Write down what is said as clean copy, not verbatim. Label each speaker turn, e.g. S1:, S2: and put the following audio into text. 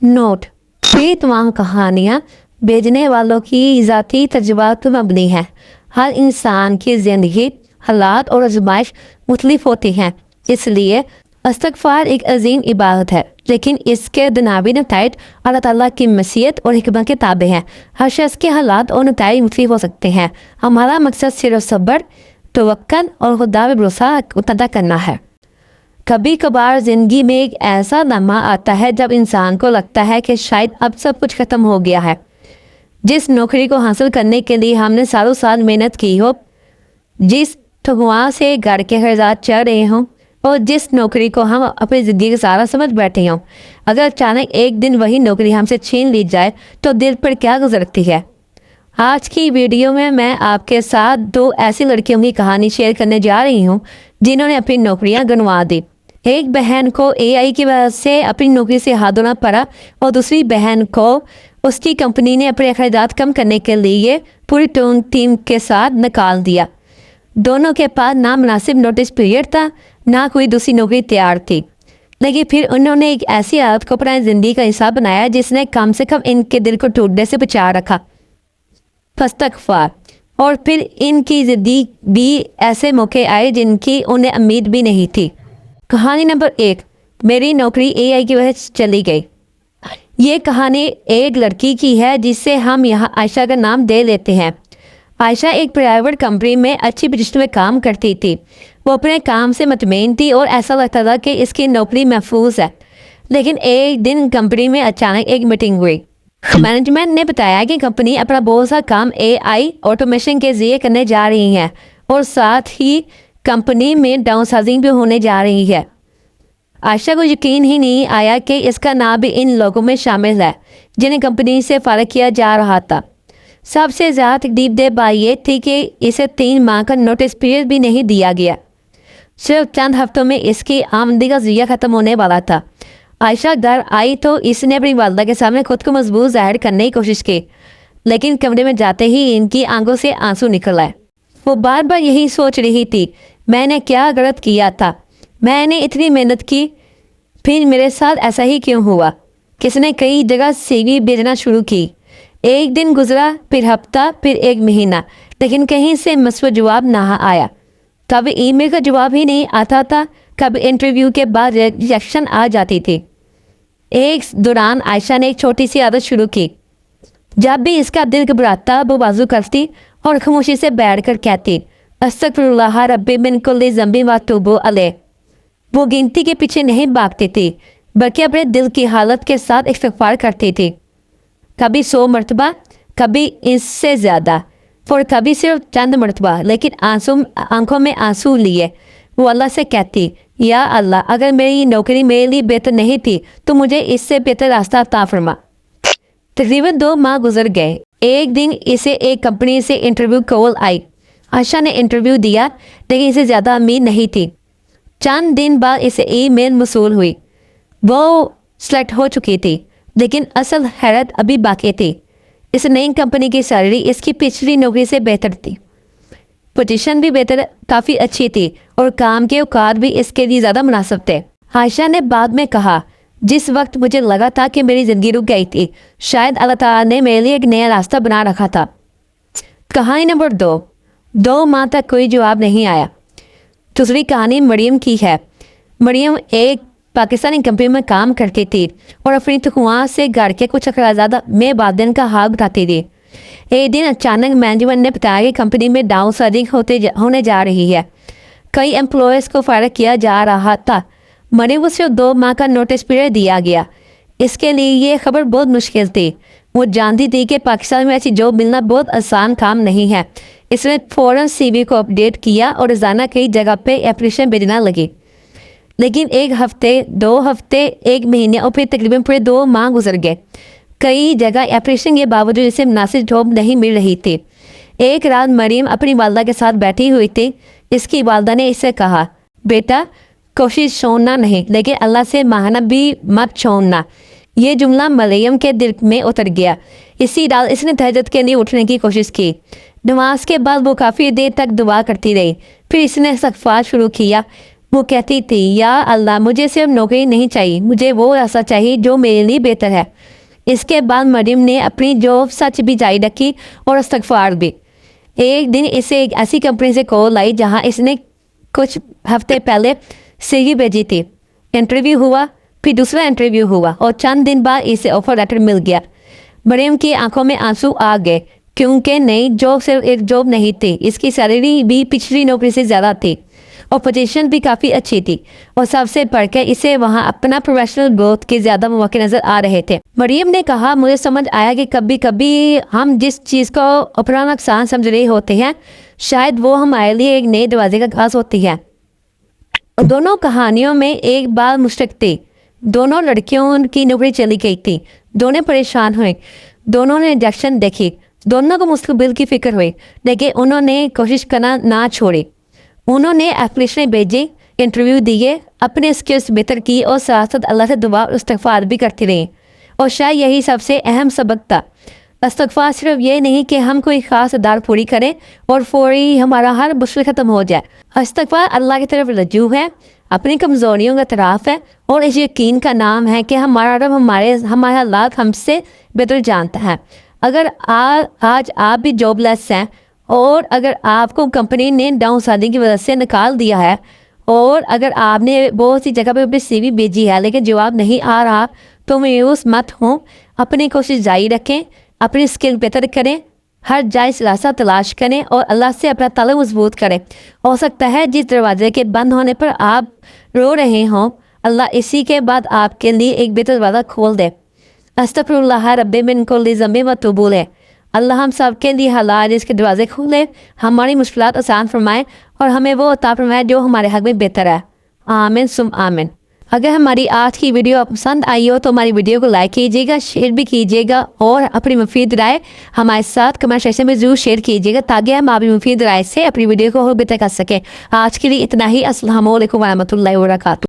S1: Note: ये तमाम कहानियाँ भेजने वालों की ज़ाती तजुर्बात पर मबनी हैं। हर इंसान की ज़िंदगी, हालात और आजमाइश मुख्तलिफ होती हैं, इसलिए इस्तिग़फ़ार एक अजीम इबादत है, लेकिन इसके दुनियावी नताइज अल्लाह ताला की मशीयत और हिकमत के ताबे हैं। हर शख्स के हालात और नताइज मुख्तलिफ हो सकते हैं। हमारा मकसद सिर्फ सब्र, तवक्कुल और खुदा पे भरोसा अदा करना है। कभी कभार ज़िंदगी में एक ऐसा लम्हा आता है जब इंसान को लगता है कि शायद अब सब कुछ ख़त्म हो गया है। जिस नौकरी को हासिल करने के लिए हमने सालों साल मेहनत की हो, जिस ठगुआ से घर के खर्चात चल रहे हों और जिस नौकरी को हम अपनी ज़िंदगी का सहारा समझ बैठे हों, अगर अचानक एक दिन वही नौकरी हमसे छीन ली जाए तो दिल पर क्या गुजरती है। आज की वीडियो में मैं आपके साथ दो ऐसी लड़कियों की कहानी शेयर करने जा रही हूँ जिन्होंने अपनी नौकरियाँ गंवा दी। एक बहन को एआई की वजह से अपनी नौकरी से हाथ धोना पड़ा और दूसरी बहन को उसकी कंपनी ने अपने अखराजात कम करने के लिए पूरी टीम के साथ निकाल दिया। दोनों के पास ना मुनासिब नोटिस पीरियड था, ना कोई दूसरी नौकरी तैयार थी, लेकिन फिर उन्होंने एक ऐसी आदत को अपनी ज़िंदगी का हिस्सा बनाया जिसने कम से कम इनके दिल को टूटने से बचा रखा, इस्तिग़फ़ार। और फिर इनकी ज़िंदगी भी ऐसे मौके आए जिनकी उन्हें उम्मीद भी नहीं थी। कहानी नंबर 1, मेरी नौकरी एआई की वजह से चली गई। ये कहानी एक लड़की की है जिसे हम यहाँ आयशा का नाम दे लेते हैं। आयशा एक प्राइवेट कंपनी में अच्छी पोजीशन में काम करती थी। वो अपने काम से मुतमईन थी और ऐसा लगता था कि इसकी नौकरी महफूज है। लेकिन एक दिन कंपनी में अचानक एक मीटिंग हुई। मैनेजमेंट ने बताया कि कंपनी अपना बहुत सा काम एआई ऑटोमेशन के जरिए करने जा रही है और साथ ही कंपनी में डाउनसाइजिंग भी होने जा रही है। आयशा को यकीन ही नहीं आया कि इसका नाम भी इन लोगों में शामिल है जिन्हें कंपनी से फारिग किया जा रहा था। सबसे ज़्यादा तकलीफदेह बात ये थी कि इसे 3 माह का नोटिस पीरियड भी नहीं दिया गया। सिर्फ चंद हफ्तों में इसकी आमदनी का ज़रिया ख़त्म होने वाला था। आयशा घर आई तो इसने अपनी वालदा के सामने खुद को मजबूत ज़ाहिर करने की कोशिश की, लेकिन कमरे में जाते ही इनकी आंखों से आंसू निकल आए। वो बार बार यही सोच रही थी, मैंने क्या गलत किया था, मैंने इतनी मेहनत की, फिर मेरे साथ ऐसा ही क्यों हुआ। किसने कई जगह सीवी भेजना शुरू की। एक दिन गुजरा, फिर हफ्ता, फिर 1 महीना, लेकिन कहीं से मुस्बत जवाब ना आया। कभी ईमेल का जवाब ही नहीं आता था, कभी इंटरव्यू के बाद रिजेक्शन आ जाती थी। एक दौरान आयशा ने एक छोटी सी आदत शुरू की। जब भी इसका दिल घबराता वो बाजू करती और खामोशी से बैठ कर कहती, अस्तगफिरुल्लाह रब्बी मिन कुल्ली ज़ंबी व अतूबु अलैह। वो गिनती के पीछे नहीं भागती थी, बल्कि अपने दिल की हालत के साथ इस्तिग़फ़ार करती थी। कभी 100 मरतबा, कभी इससे ज़्यादा, और कभी सिर्फ चंद मरतबा, लेकिन आंखों में आंसू लिए वो अल्लाह से कहती, या अल्लाह, अगर मेरी नौकरी मेरे लिए बेहतर नहीं थी तो मुझे इससे बेहतर रास्ता अता फरमा। तकरीबन 2 माह गुजर गए। एक दिन इसे एक कंपनी से इंटरव्यू कॉल आई। आयशा ने इंटरव्यू दिया, लेकिन इसे ज़्यादा उम्मीद नहीं थी। चंद दिन बाद इसे ईमेल मौसूल हुई। वो सेलेक्ट हो चुकी थी, लेकिन असल हैरत अभी बाकी थी। इस नई कंपनी की सैलरी इसकी पिछली नौकरी से बेहतर थी, पोजीशन भी बेहतर, काफ़ी अच्छी थी और काम के औकात भी इसके लिए ज़्यादा मुनासिब थे। आयशा ने बाद में कहा, जिस वक्त मुझे लगा था कि मेरी ज़िंदगी रुक गई थी, शायद अल्लाह ताला ने मेरे लिए एक नया रास्ता बना रखा था। कहानी नंबर 2 माह तक कोई जवाब नहीं आया। दूसरी कहानी मरियम की है। मरियम एक पाकिस्तानी कंपनी में काम करती थी और अपनी तनख्वाह से घर के कुछ अखराजात में बाद दिन का हाल बताती थी। एक दिन अचानक मैनेजमेंट ने बताया कि कंपनी में डाउनसाइजिंग होने जा रही है। कई एम्प्लॉयज़ को फायर किया जा रहा था। मरियम को सिर्फ 2 माह का नोटिस पीरियड दिया गया। इसके लिए ये खबर बहुत मुश्किल थी। वो जानती थी कि पाकिस्तान में ऐसी जॉब मिलना बहुत आसान काम नहीं है। इसने फ़ौरन सीवी को अपडेट किया और रोज़ाना कई जगह पे एप्लीकेशन भेजना लगी। लेकिन 1 हफ्ते, 2 हफ्ते, 1 महीने और फिर तकरीबन पूरे 2 माह गुजर गए। कई जगह एप्लीकेशन के बावजूद इसे मुनासिब जॉब नहीं मिल रही थी। एक रात मरियम अपनी वालदा के साथ बैठी हुई थी। इसकी वालदा ने इसे कहा, बेटा, कोशिश छोड़ना नहीं, लेकिन अल्लाह से मांगना भी मत छोड़ना। ये जुमला मरियम के दिल में उतर गया। इसी रात इसने तहज्जुद के लिए उठने की कोशिश की। नमाज के बाद वो काफ़ी देर तक दुआ करती रही। फिर इसने इस्तिग़फ़ार शुरू किया। وہ کہتی تھی یا اللہ مجھے صرف نوکری نہیں چاہیے، مجھے وہ ایسا چاہیے جو میرے لیے بہتر ہے۔ اس کے بعد مریم نے اپنی جاب سچ بھی جاری رکھی اور استغفار بھی۔ ایک دن اسے ایک ایسی کمپنی سے کال آئی جہاں اس نے کچھ ہفتے پہلے سیگی بھیجی تھی۔ انٹرویو ہوا، پھر دوسرا انٹرویو ہوا اور چند دن بعد اسے آفر لیٹر مل گیا۔ مریم کی آنکھوں میں آنسو آ گئے کیونکہ نئی جاب صرف ایک جاب نہیں تھی، اس کی سیلری بھی پچھلی نوکری سے زیادہ تھی اور پوزیشن بھی کافی اچھی تھی، اور سب سے بڑھ کے اسے وہاں اپنا پروفیشنل گروتھ کے زیادہ مواقع نظر آ رہے تھے۔ مریم نے کہا مجھے سمجھ آیا کہ کبھی کبھی ہم جس چیز کو اپنا نقصان سمجھ رہے ہوتے ہیں شاید وہ ہمارے لیے ایک نئے دروازے کا گھاس ہوتی ہے۔ دونوں کہانیوں میں ایک بات مشترک تھی، دونوں لڑکیوں کی نوکری چلی گئی تھی، دونوں پریشان ہوئے، دونوں نے ریجیکشن دیکھی، دونوں کو مستقبل کی فکر ہوئی، لیکن انہوں نے کوشش کرنا نہ چھوڑی۔ انہوں نے اپلیکیشنیں بھیجی، انٹرویو دیے، اپنے اسکلس بہتر کی اور ساتھ ساتھ اللہ سے دعا اور استغفار بھی کرتی رہیں۔ اور شاید یہی سب سے اہم سبق تھا۔ استغفار صرف یہ نہیں کہ ہم کوئی خاص ادار پوری کریں اور فوری ہمارا ہر مشکل ختم ہو جائے۔ استغفار اللہ کی طرف رجوع ہے، اپنی کمزوریوں کا اعتراف ہے اور اس یقین کا نام ہے کہ ہمارا رب ہمارے حالات ہم سے بہتر جانتا ہے۔ اگر آج آپ بھی جاب لیس ہیں اور اگر آپ کو کمپنی نے ڈاؤن سائزنگ کی وجہ سے نکال دیا ہے اور اگر آپ نے بہت سی جگہ پہ اپنی سی وی بھیجی ہے لیکن جواب نہیں آ رہا تو مایوس مت ہوں، اپنی کوشش جاری رکھیں، اپنی اسکل بہتر کریں، ہر جائز راستہ تلاش کریں اور اللہ سے اپنا تعلق مضبوط کریں۔ ہو سکتا ہے جس دروازے کے بند ہونے پر آپ رو رہے ہوں اللہ اسی کے بعد آپ کے لیے ایک بہتر دروازہ کھول دے۔ استغفر اللہ رب من کل ذنب واتوب الیہ۔ اللہ ہم سب کے لیے حلال رزق کے دروازے کھولے، ہماری مشکلات آسان فرمائے اور ہمیں وہ عطا فرمائے جو ہمارے حق میں بہتر ہے۔ آمین ثم آمین۔ اگر ہماری آج کی ویڈیو آپ پسند آئی ہو تو ہماری ویڈیو کو لائک کیجیے گا، شیئر بھی کیجیے گا اور اپنی مفید رائے ہمارے ساتھ کمنٹ سیکشن میں ضرور شیئر کیجیے گا تاکہ ہم اپنی مفید رائے سے اپنی ویڈیو کو اور بہتر کر سکیں۔ آج کے لیے اتنا ہی۔ السلام علیکم ورحمۃ اللہ وبرکاتہ۔